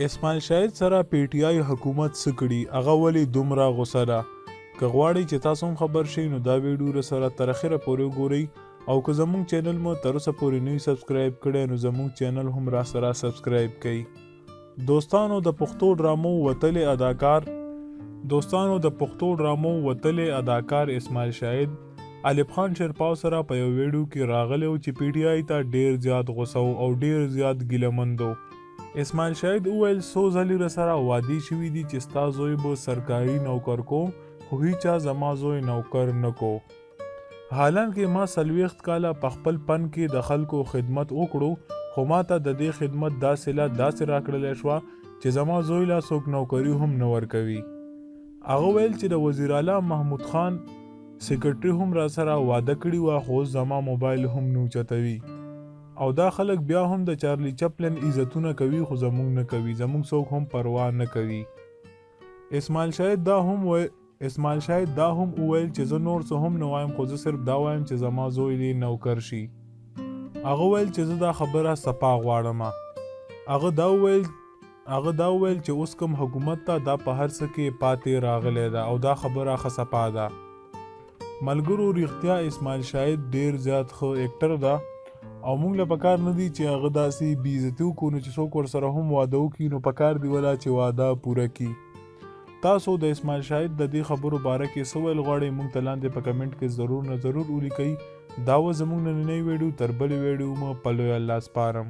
اسماعیل شاهد سره پی ټی آی حکومت څه کړي هغه ولې دومره غوسه ده. که غواړئ چې تاسو هم خبر شئ نو دا ویډیو سره تر اخره پورې وګورئ او که زموږ چینل مو تر اوسه پورې نه وي سبسکرایب کړی نو زموږ چینل هم را سره سبسکرایب کړئ. دوستانو د پښتو ډرامو وتلې اداکار اسماعیل شاهد الف خان شیرپاو سره په یو ویډیو کې راغلی و چې پی ټی آی ته ډیر زیات غوسه او ډیر زیات ګیلهمند و. اسماعیل شاهد وویل څو ځلې راسره وعدې شوي دي چې ستا زوی به سرکاري نوکر کو خو هیچا زما زوی نوکر نه کو. حالانکه ما 40 کاله په خپل پن کې د خلکو خدمت وکړو خو ما ته د دې خدمت داسې راکړلی شوه چې زما زوی لا څوک نوکري هم نه ورکوي. هغه ویل چې د وزیر اعلی محمود خان سیکرټري هم را سره واده کړي وه خو زما موبایل هم نه اوچتوي او دا خلک بیا هم د چارلی چپلن عزتونه کوي خو زموږ نه کوي، زموږ څوک هم پروا نه کوي. اسماعیل شاهد دا هم وویل چې زه نور څه هم نه وایم خو زه صرف دا وایم چې زما زوی دې نوکر شي. هغه ویل چې زه دا خبره صفا غواړم. هغه دا وویل چې اوس کوم حکومت ته دا په هر څه کې پاتې راغلی ده او دا خبره ښه صفا ده. ملګرو رښتیا اسماعیل شاهد ډیر زیات ښه اکټر ده او موږ له پکار نه دي چې هغه داسې بې عزتي وکړو نو چې څوک ورسره هم واده وکړي نو پکار دی ولا چې واده پوره کړي. تاسو د اسماعیل شاهد د دې خبرو باره کې څه ویل غواړئ موږ ته لاندې په کمنټ کې ضرور ولیکئ. دا و زموږ نننۍ ویډیو، تر بلې ویډیو مو په لوی الله سپارم.